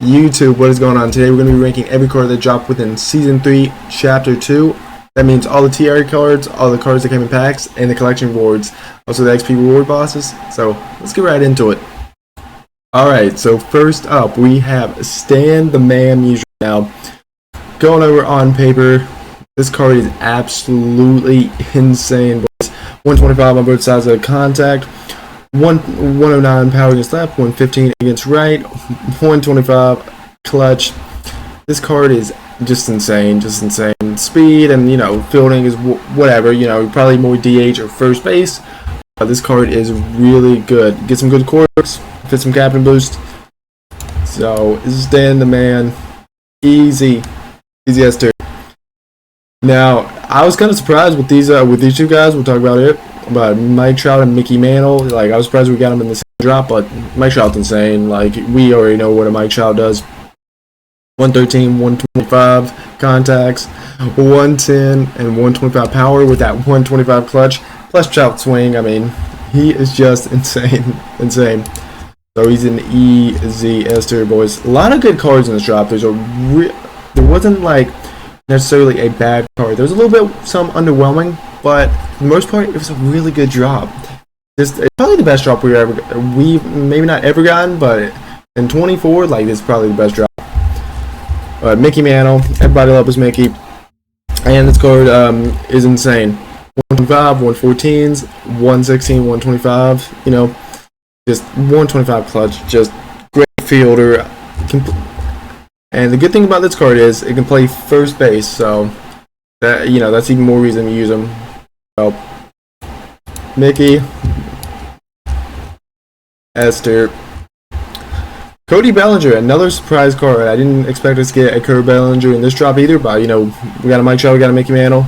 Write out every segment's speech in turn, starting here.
YouTube, what is going on? Today we're going to be ranking every card that dropped within Season 3, Chapter 2. That means all the TR cards, all the cards that came in packs, and the collection rewards. Also the XP reward bosses. So, let's get right into it. Alright, so first up, we have Stan the Man Music. Now, going over on paper, this card is absolutely insane, boys. 125 on both sides of the contact. 109 power against left, 115 against right, 125 clutch. This card is just insane, Speed and, fielding is whatever, probably more DH or first base. This card is really good. Get some good corks, fit some captain boost. So, this is Stan the Man. Easy S-tier. Now, I was kind of surprised with these two guys. We'll talk about it. But Mike Trout and Mickey Mantle, I was surprised we got them in the same drop, but Mike Trout's insane. We already know what a Mike Trout does. 113, 125 contacts, 110, and 125 power with that 125 clutch. Plus Trout swing, he is just insane. So he's an easy S-tier, boys. A lot of good cards in this drop. There wasn't, necessarily a bad card. There's a little bit, some underwhelming, but for the most part, it was a really good drop. It's probably the best drop we've maybe not ever gotten, but in 24, this is probably the best drop. Mickey Mantle, everybody loves Mickey, and this card is insane. 125, 114s, 116, 125. Just 125 clutch, just great fielder. And the good thing about this card is it can play first base, so that that's even more reason to use him. So, Mickey, S-tier. Cody Bellinger, another surprise card. I didn't expect us to get a Cody Bellinger in this drop either, but we got a Mike Trout, we got a Mickey Mantle.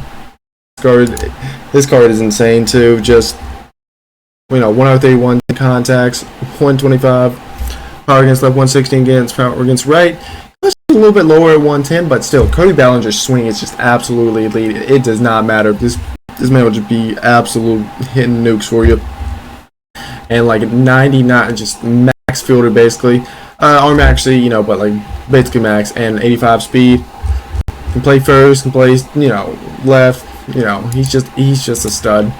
This card is insane too. Just 131 contacts, 125 power against left, 116 against power against right. A little bit lower at 110, but still, Cody Bellinger's swing is just absolutely elite. It does not matter. This man will just be absolute hitting nukes for you. And 99, just max fielder basically. Arm actually, but basically max, and 85 speed. Can play first, can play left. He's just a stud.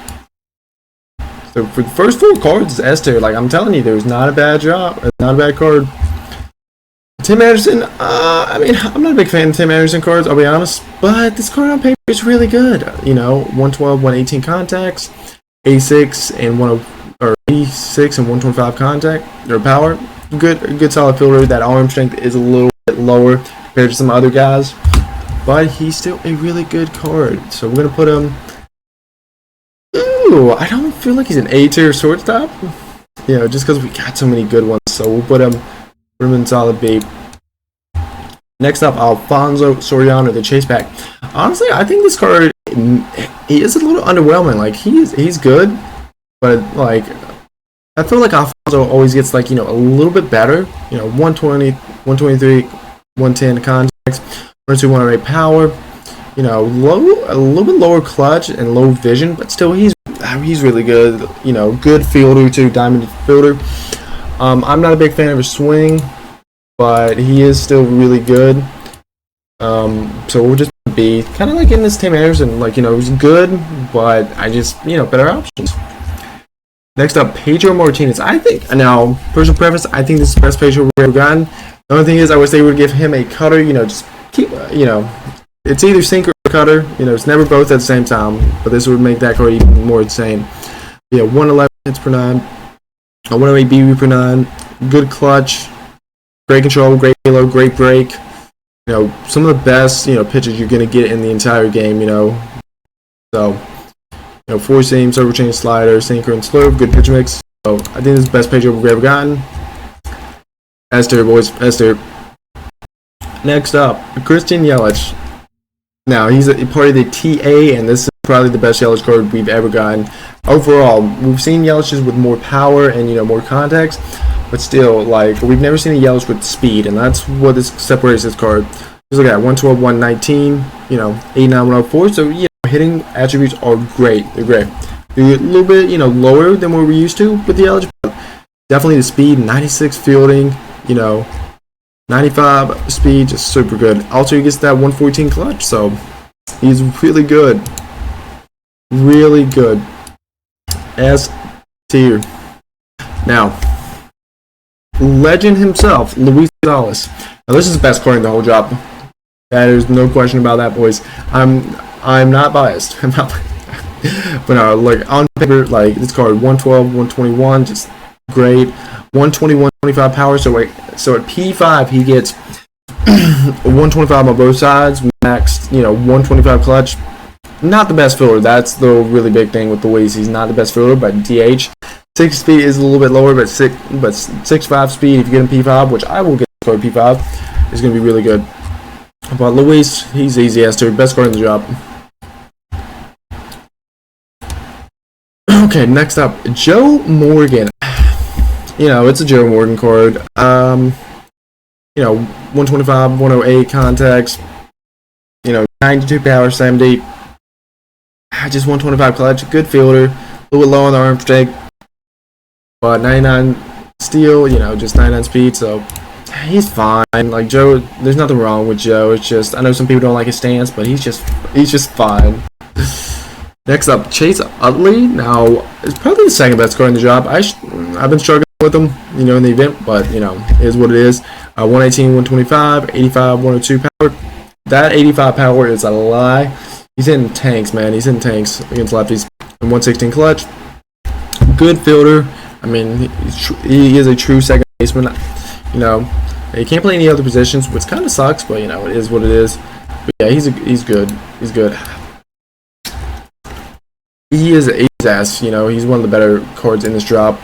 So for the first 4 cards, S-tier. I'm telling you, there's not a bad drop, not a bad card. Tim Anderson, I'm not a big fan of Tim Anderson cards, I'll be honest, but this card on paper is really good. 112, 118 contacts, 86 and 86 and 125 contact or power. Good solid fielder. That arm strength is a little bit lower compared to some other guys, but he's still a really good card. So we're gonna put him. Ooh, I don't feel like he's an A-tier shortstop. Just because we got so many good ones. So we'll put him in solid B. Next up, Alfonso Soriano, the chase pack. Honestly, I think this card, he is a little underwhelming. He's good, but I feel like Alfonso always gets a little bit better. 120, 123, 110 contacts, 102, 108 power. A little bit lower clutch and low vision, but still he's really good. Good fielder too, diamond fielder. I'm not a big fan of his swing, but he is still really good. So we'll just be kind of in this Tim Anderson, he's good, but I just, better options. Next up, Pedro Martinez. I think, now, personal preference, I think this is the best Pedro we've ever gotten. The only thing is, I wish they would give him a cutter, just keep, it's either sinker or cutter, it's never both at the same time, but this would make that card even more insane. 111 hits per 9. 108 BB per 9, good clutch, great control, great halo, great break. Some of the best, pitches you're going to get in the entire game, So, 4 seam, servo change, slider, sinker, and slurve, good pitch mix. So, I think this is the best pitcher we've ever gotten. S-tier, boys, S-tier. Next up, Christian Yelich. Now, he's a part of the TA, and this is probably the best Yelich card we've ever gotten. Overall, we've seen Yelich's with more power and more contacts, but still, we've never seen a Yelich with speed, and that's what separates this card. Just look at 112, 119, 89, 104. So hitting attributes are great. They're great. They're a little bit lower than what we're used to with the Yelich, but definitely the speed, 96 fielding, 95 speed, just super good. Also, he gets that 114 clutch, so he's really good. Really good. S tier. Now, legend himself, Luis Gonzalez. Now, this is the best card in the whole drop. There's no question about that, boys. I'm not biased. I'm not. But no, like on paper, like this card 112, 121, just great. 121, 25 power. So at P5 he gets 125 on both sides, max, 125 clutch. Not the best fielder. That's the really big thing with Luis. He's not the best fielder, but DH 6 speed is a little bit lower, but 6.5 speed. If you get him P5, which I will get this card P5, is going to be really good. But Luis, he's easy as to best card in the drop. Okay, next up, Joe Morgan. It's a Joe Morgan card. 125, 108 contacts. 92 power, 70. Just 125 clutch. Good fielder. A little bit low on the arm protect. But 99 steal, just 99 speed. So he's fine. Like Joe, there's nothing wrong with Joe. It's just, I know some people don't like his stance, but he's just fine. Next up, Chase Utley. Now, it's probably the second best card in the drop. I've been struggling with him, in the event, but, it is what it is. 118, 125, 85, 102 power. That 85 power is a lie. He's hitting tanks, man. He's hitting tanks against lefties. And 116 clutch. Good fielder. I mean, he is a true second baseman. He can't play any other positions, which kind of sucks, but, it is what it is. But, yeah, he's good. He's good. He is ass, he's one of the better cards in this drop.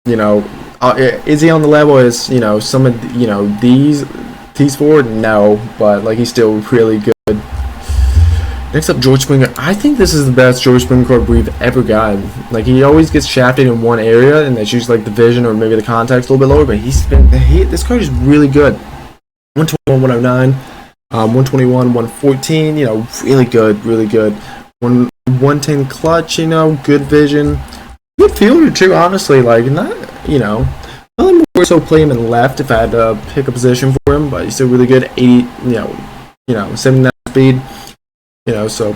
Is he on the level as, some of, these four? No, but, like, he's still really good. Next up, George Springer. I think this is the best George Springer card we've ever gotten. Like, he always gets shafted in one area, and that's usually, like, the vision or maybe the contact's a little bit lower, but this card is really good. 121, 109, 121, 114, really good, really good. 110 clutch, good vision, good fielder too. Honestly, like not more so play him in left if I had to pick a position for him, but he's still really good. 80, 79 speed, so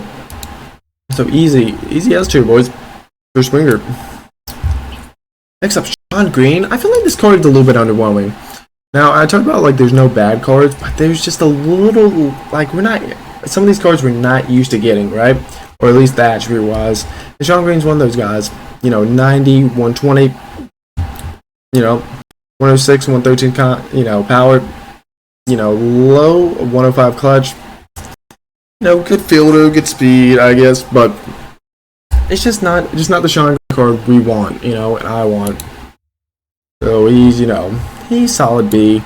easy as two, boys. For Springer. Next up, Sean Green. I feel like this card is a little bit underwhelming. Now I talked about like there's no bad cards, but there's just a little like some of these cards we're not used to getting, right? Or at least that attribute wise. And Sean Green's one of those guys. 90, 120, 106, 113 power, low 105 clutch. Good fielder, good speed, I guess, but it's just not the Sean Green card we want, and I want. So he's solid B.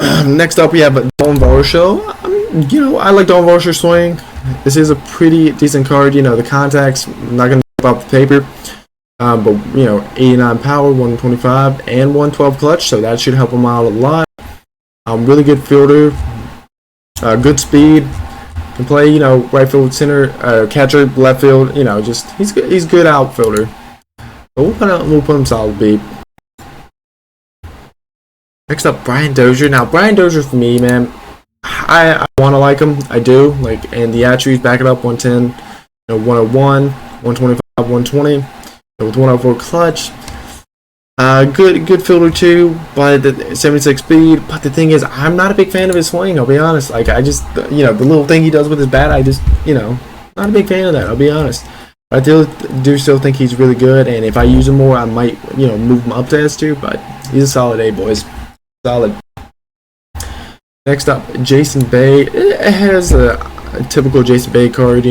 Next up, we have Don Varsho. I like Don Varsho's swing. This is a pretty decent card. The contacts, I'm not going to jump off the paper. But, 89 power, 125, and 112 clutch, so that should help him out a lot. Really good fielder. Good speed. Can play, right field, center, catcher, left field. He's good outfielder. But we'll put him solid B. Next up, Brian Dozier. Now, Brian Dozier for me, man, I want to like him. I do. And the attributes back it up. 110, 101, 125, 120, with 104 clutch. Good fielder too, but the 76 speed. But the thing is, I'm not a big fan of his swing. I'll be honest. I just, the little thing he does with his bat, I just, not a big fan of that. I'll be honest. But I do still think he's really good, and if I use him more, I might, move him up to S2. But he's a solid A, boys. Solid. Next up, Jason Bay. It has a typical Jason Bay card,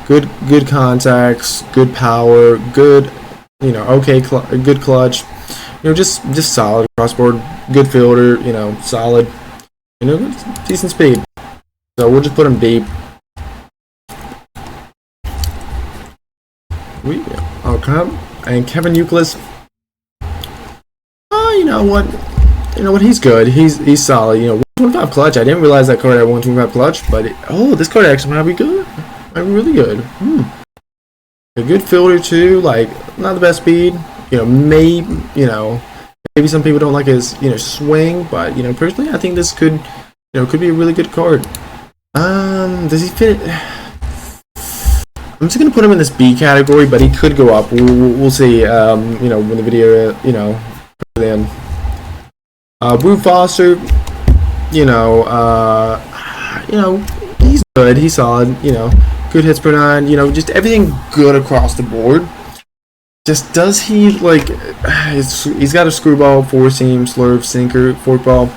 good contacts, good power, good, good clutch, just solid cross board, good fielder, solid, decent speed. So we'll just put him deep. And Kevin Youkilis. You know what? He's good. He's solid. 125 clutch. I didn't realize that card had 125 clutch, but this card actually might be good. Might be really good. A good fielder too. Like not the best speed. Maybe maybe some people don't like his swing, but personally I think this could could be a really good card. Does he fit? I'm just gonna put him in this B category, but he could go up. We'll see. When the video then. Brew Foster, he's good. He's solid. Good hits per 9. Just everything good across the board. Just does he he's got a screwball, 4-seam, slurve, sinker, forkball.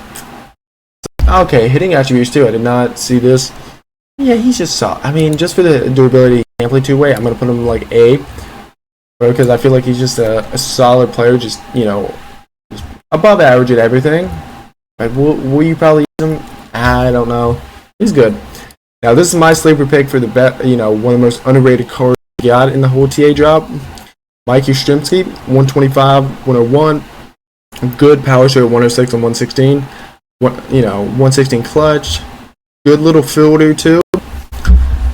Okay, hitting attributes too. I did not see this. Yeah, he's just solid. I mean, just for the durability, can't play two-way. I'm gonna put him like A, because I feel like he's just a solid player. Just just above average at everything. But will you probably use him? I don't know. He's good. Now this is my sleeper pick for the one of the most underrated cards we got in the whole TA drop. Mike Yastrzemski, 125, 101. Good power share, 106 and 116. 116 clutch. Good little fielder too,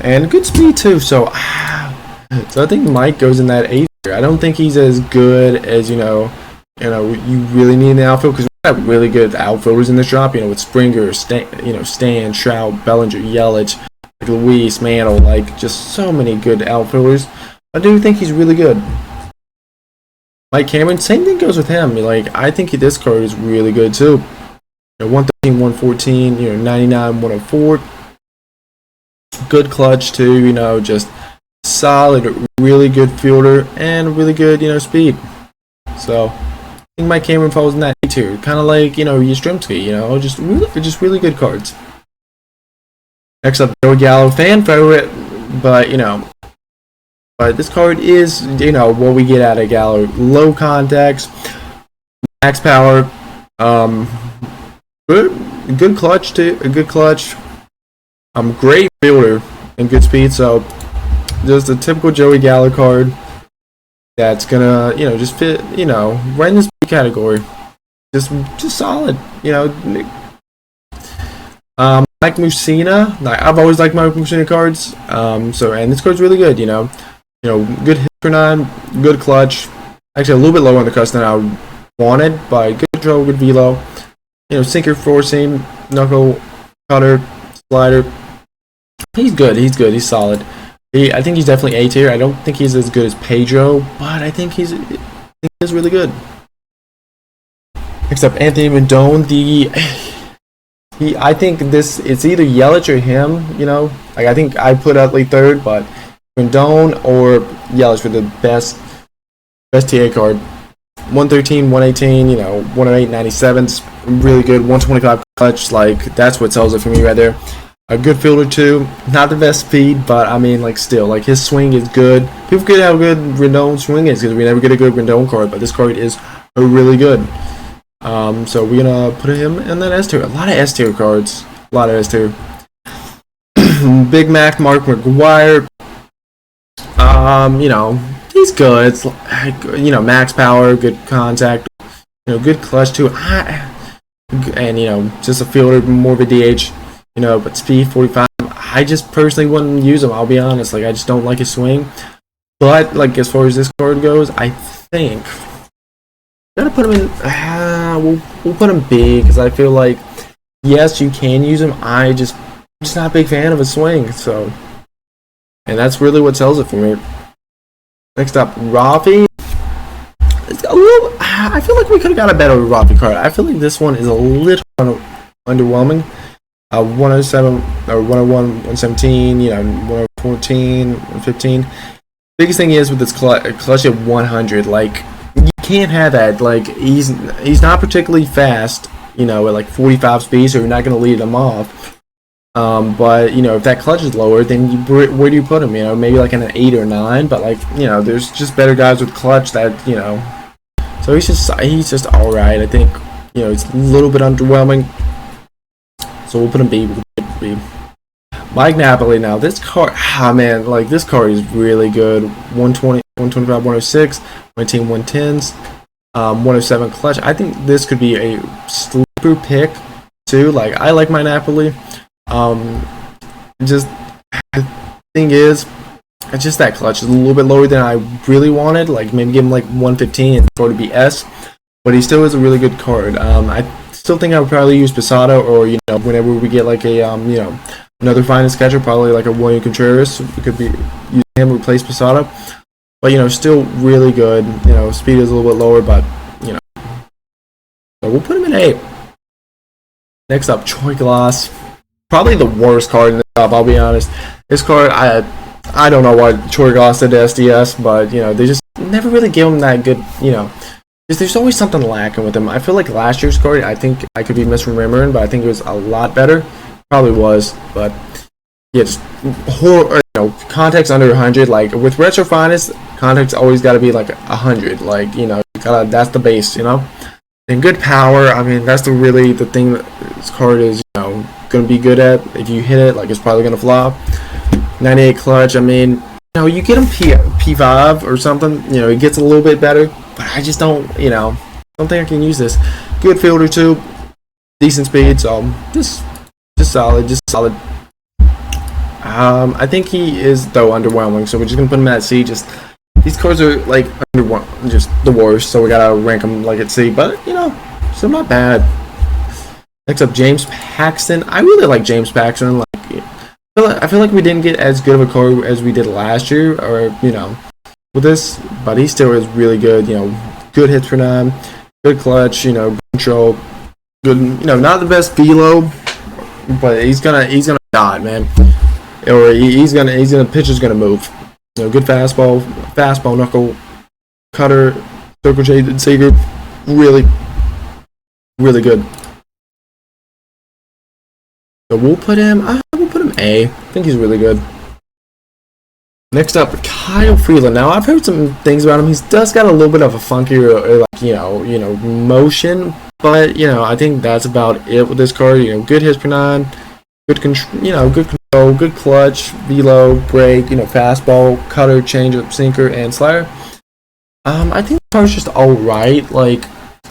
and good speed too. So I think Mike goes in that A tier. I don't think he's as good as you really need in the outfield, because we have really good outfielders in this drop. With Springer, Stan, Trout, Bellinger, Yelich, like Luis, Mantle, just so many good outfielders. I do think he's really good. Mike Cameron, same thing goes with him. I think this card is really good too. 113, 114, 99, 104. Good clutch too, just solid, really good fielder, and really good, speed. So I think Mike Cameron falls in that A tier, kind of like Yastrzemski. Just really good cards. Next up, Joey Gallo, fan favorite, but this card is what we get out of Gallo: low contacts, max power, good clutch too, a good clutch, great fielder and good speed. So just a typical Joey Gallo card that's gonna just fit right in this category. Just solid. Mike Mussina. I've always liked Mike Mussina cards. And this card's really good. Good hit per 9, good clutch. Actually, a little bit lower on the cuss than I wanted, but good control, good velo. Sinker, 4-seam, knuckle, cutter, slider. He's good. He's solid. I think he's definitely A tier. I don't think he's as good as Pedro, but I think he's really good. Next up, Anthony Rendon. I think it's either Yelich or him. I think I put Utley third, but Rendon or Yelich for the best TA card. 113, 118, 108, 97. Really good. 125 clutch. That's what sells it for me right there. A good fielder too. Not the best speed, but I mean, still, his swing is good. People forget how good Rendon's swing is, because we never get a good Rendon card, but this card is really good. So we're gonna put him in that S tier. A lot of S tier cards. A lot of S tier. Big Mac, Mark McGwire. He's good. It's max power, good contact, good clutch too. And just a fielder, more of a DH. But speed 45. I just personally wouldn't use him. I'll be honest. I just don't like his swing. But as far as this card goes, I think gotta put him in. We'll put him B, because I feel like yes, you can use him. I'm just not a big fan of his swing. So, and that's really what sells it for me. Next up, Rafi. I feel like we could have got a better Rafi card. I feel like this one is a little underwhelming. 107 or 101, 117, 114, 115. Biggest thing is with this clutch at 100, you can't have that. He's not particularly fast, at 45 speed, so you're not going to lead him off. But if that clutch is lower, then where do you put him? Maybe an 8 or 9. But there's just better guys with clutch that So he's just all right. I think it's a little bit underwhelming. So we'll put him B. Mike Napoli. Now this card, this card is really good. 120, 125, 106, 119, 110s, 107 clutch. I think this could be a sleeper pick too. I like my Napoli. Just the thing is, it's just that clutch is a little bit lower than I really wanted. Maybe give him 115 and for it to be S. but he still is a really good card. I still think I would probably use Posada, or whenever we get like a another finest catcher, probably like a William Contreras. We could be using him replace Posada, but still really good. Speed is a little bit lower, but so we'll put him in A. Next up, Troy Glass. Probably the worst card in the top, I'll be honest. This card, I don't know why Troy Glass did the SDS, but they just never really give him that good, there's always something lacking with him. I feel like last year's card, I think I could be misremembering, but I think it was a lot better. Probably was, but yeah, just context under 100. Like with Retro Finest, context always got to be like 100. Like that's the base, And good power. I mean, that's the thing that this card is, going to be good at. If you hit it, like it's probably going to flop. 98 clutch. I mean, you get him P5 or something. It gets a little bit better, but I just don't think I can use this. Good fielder too. Decent speed. So just solid. I think he is though underwhelming. So we're just gonna put him at C. Just these cards are like just the worst. So we gotta rank them like at C. But still not bad. Next up, James Paxton. I really like James Paxton. I feel like we didn't get as good of a card as we did last year, or with this, but he still is really good. Good hits per 9, good clutch. Control, good. Not the best velo, but he's gonna die, man. Or pitcher's gonna move. Good fastball, knuckle, cutter, circle change, and sinker. Really, really good. So we'll put him A. I think he's really good. Next up, Kyle Freeland. Now I've heard some things about him. He does got a little bit of a funkier, motion, but I think that's about it with this card. Good hits per 9, good control, good clutch, velo, break, fastball, cutter, changeup, sinker, and slider. I think the card's just all right. Like,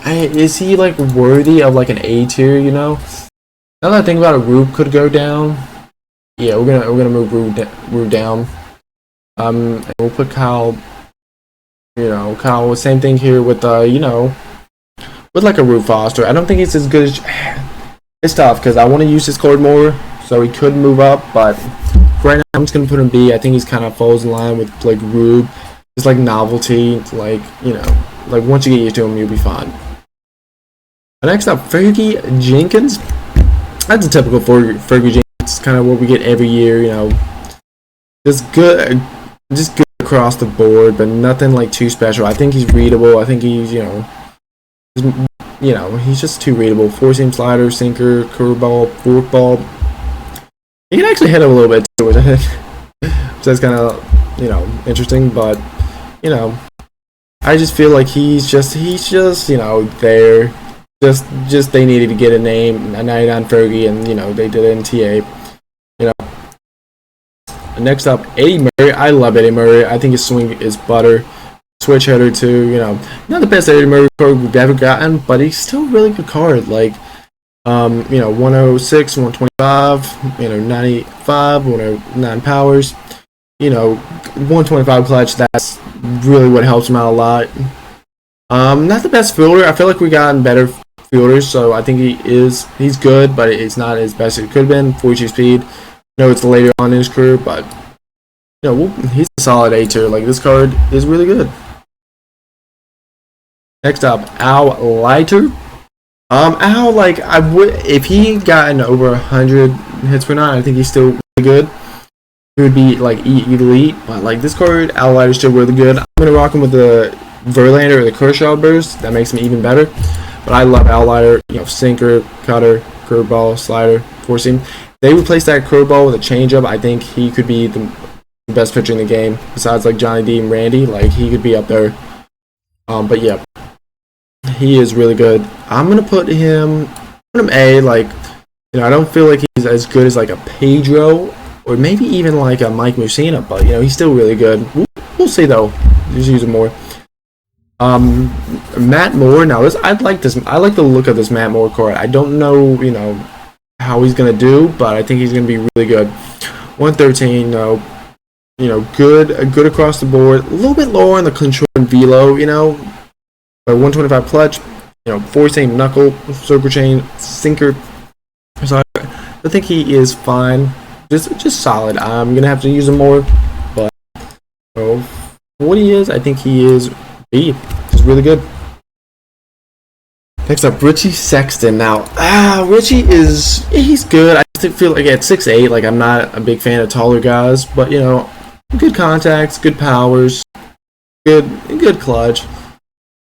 is he like worthy of like an A tier? Now that I think about it, Rube could go down. Yeah, we're gonna move Rube down. And we'll put Kyle. Kyle. Same thing here with with like a Rube Foster. I don't think it's as good as. It's tough because I want to use this card more, so he could move up. But right now, I'm just gonna put him B. I think he's kind of falls in line with like Rube. It's like novelty. Like like once you get used to him, you'll be fine. Next up, Fergie Jenkins. That's a typical Fergie Jenkins. It's kind of what we get every year, just good across the board, but nothing like too special. I think he's readable. I think he's, he's just too readable. Four-seam slider, sinker, curveball, forkball. He can actually hit him a little bit too, which I think that's kind of, interesting. But I just feel like he's just there. Just they needed to get a 99 Fergie, and they did it in TA. Next up, Eddie Murray. I love Eddie Murray. I think his swing is butter. Switch hitter too. Not the best Eddie Murray card we've ever gotten, but he's still a really good card. Like 106, 125, 95, 109 powers. 125 clutch. That's really what helps him out a lot. Not the best fielder. I feel like we gotten better fielders, so I think he's good, but it's not as best as it could have been. 42 speed. It's later on in his career, but he's a solid A tier. Like this card is really good. Next up, Al Leiter. Al, like I would if he gotten over 100 hits per 9, I think he's still really good. He would be like elite, but like this card, Al Leiter's still really good. I'm gonna rock him with the Verlander or the Kershaw burst. That makes him even better. But I love Al Leiter. Sinker, cutter, curveball, slider, four seam. They replace that curveball with a changeup. I think he could be the best pitcher in the game. Besides like Johnny D and Randy, like he could be up there. But yeah, he is really good. I'm gonna put him A. Like I don't feel like he's as good as like a Pedro or maybe even like a Mike Mussina, but he's still really good. We'll see though. Just use him more. Matt Moore. Now I like the look of this Matt Moore card. I don't know, how he's gonna do, but I think he's gonna be really good. 113, good across the board. A little bit lower on the control and velo, but 125 clutch. four seam knuckle, circle chain, sinker. So I think he is fine, just solid. I'm gonna have to use him more, but for what he is, I think he is B. He's really good. Next up, Richie Sexton. Now, Richie he's good. I just feel like at 6'8", like I'm not a big fan of taller guys, but good contacts, good powers, good clutch,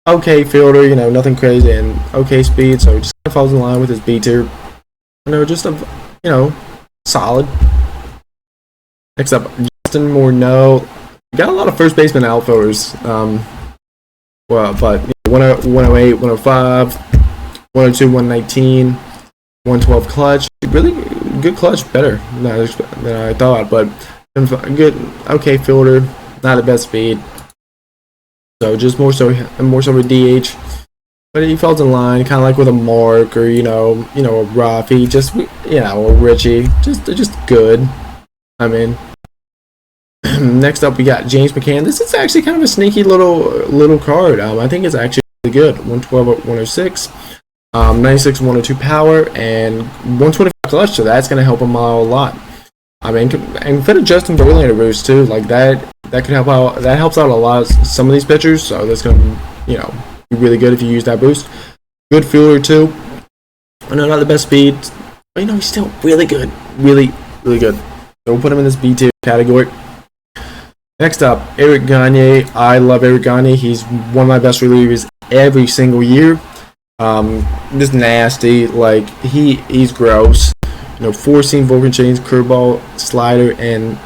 okay fielder, nothing crazy, and okay speed. So just kind of falls in line with his B tier. Just solid. Next up, Justin Morneau. Got a lot of first baseman outfielders. But 108, 105, 102, 119, 112 clutch. Really good clutch, better than I thought. But good, okay fielder, not the best speed. So just more so with DH. But he falls in line, kind of like with a Mark or a Rafi, just or Richie, just good. I mean, next up we got James McCann. This is actually kind of a sneaky little card. I think it's actually really good. 112 at 106, 96 102 power, and 125 clutch. So that's gonna help him out a lot. I mean, and fit Justin Verlander boost too. Like that could help out. That helps out a lot. Some of these pitchers. So that's gonna be really good if you use that boost. Good fielder too. I know not the best speed, but he's still really good. Really good. So we'll put him in this B tier category. Next up, Eric Gagne. I love Eric Gagne. He's one of my best relievers every single year. Just nasty. Like he's gross. Four seam, Vulcan chains, curveball, slider, and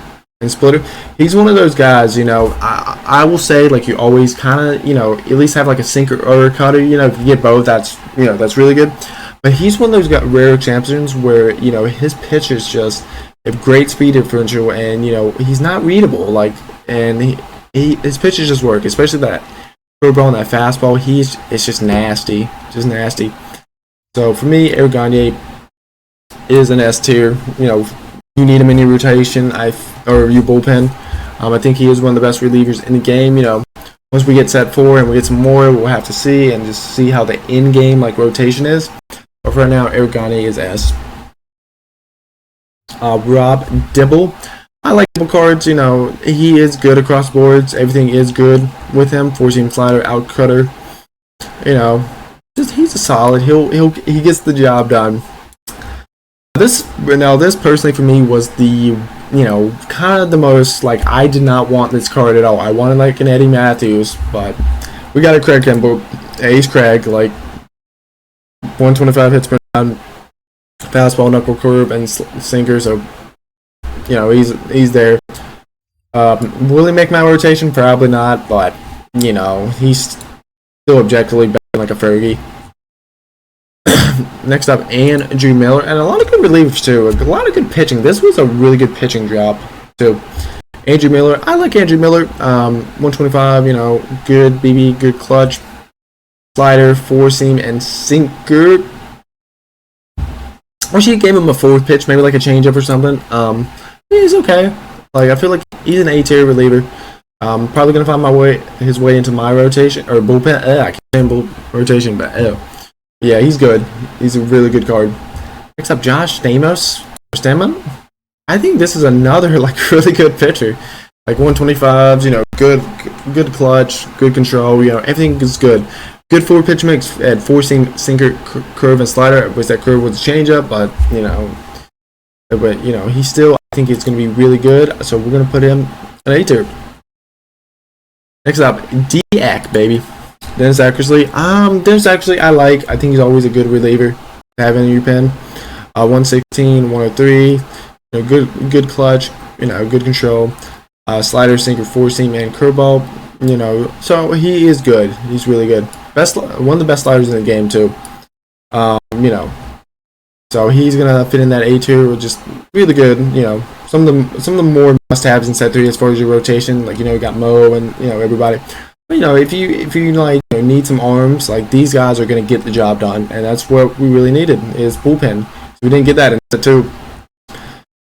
splitter. He's one of those guys. I will say, like, you always kind of at least have like a sinker or a cutter. If you get both, that's really good. But he's one of those rare exceptions where his pitches just have great speed differential, and he's not readable. Like, and his pitches just work, especially that curveball and that fastball. It's just nasty. So for me, Eric Gagne is an S tier. You need him in your rotation, or your bullpen. I think he is one of the best relievers in the game. Once we get set 4 and we get some more, we'll have to see and just see how the in-game rotation is. But for right now, Eric Gagne is S. Rob Dibble. I like Dibble cards. He is good across boards. Everything is good with him. Four-seam slider, out cutter. He's a solid. He gets the job done. This personally for me was the kind of the most, like, I did not want this card at all. I wanted like an Eddie Matthews, but we got a Craig Kimbrell, Ace Craig, like 125 hits per time, fastball, knuckle curve, and sinker. So he's there. Will he make my rotation? Probably not, but he's still objectively better than like a Fergie. Next up, Andrew Miller, and a lot of good relievers too. A lot of good pitching. This was a really good pitching drop too. Andrew Miller, I like Andrew Miller. 125, good BB, good clutch, slider, four seam, and sinker. I wish he gave him a fourth pitch, maybe like a changeup or something. He's okay. Like, I feel like he's an A-tier reliever. Probably gonna find his way into my rotation or bullpen. I can't say bull rotation, but yeah, he's good. He's a really good card. Next up, Josh Stamos. I think this is another like really good pitcher. Like 125s, good clutch, good control. Everything is good. Good four pitch mix at four seam, sinker, curve, and slider. Was that curve with a changeup? But he's still. I think it's going to be really good. So we're going to put him an A tier. Next up, D-Ac, baby. Dennis Eckersley. Dennis Eckersley, I think he's always a good reliever to have in your pen. 116, 103, good clutch, good control. Slider, sinker, four seam, and curveball. So he is good. He's really good. One of the best sliders in the game too. So he's gonna fit in that A tier, just really good. Some of the more must-haves in set 3 as far as your rotation, like you got Mo and everybody. But if you like need some arms, like these guys are gonna get the job done, and that's what we really needed is bullpen. So we didn't get that in set 2.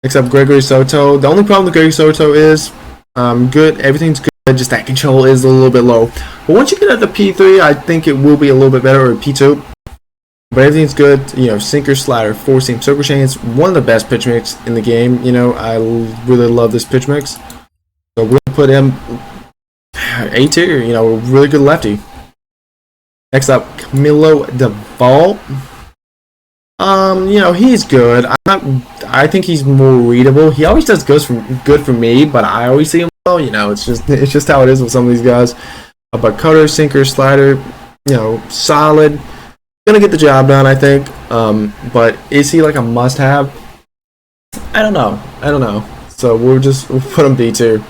Next up, Gregory Soto. The only problem with Gregory Soto is good. Everything's good just that control is a little bit low. But once you get up to P3, I think it will be a little bit better, or P2. But everything's good. You know, sinker, slider, four seam, circle chains, one of the best pitch mix in the game. You know, I really love this pitch mix. So we'll put him A tier. You know, really good lefty. Next up, Camilo Duvall. You know, he's good. I think he's more readable. He always does good for me, but I always see him well. You know, it's just how it is with some of these guys. But cutter, sinker, slider, you know, solid. Gonna get the job done, I think. But is he like a must-have? I don't know. So we'll put him B tier.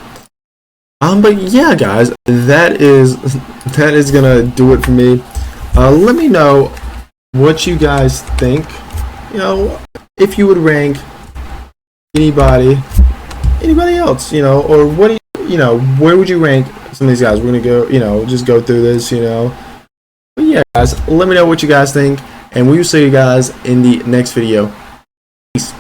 But yeah, guys, that is gonna do it for me. Let me know what you guys think. You know, if you would rank anybody else, you know, or what do you know, where would you rank some of these guys? We're gonna go, you know, just go through this, you know. But yeah, guys, let me know what you guys think, and we will see you guys in the next video. Peace.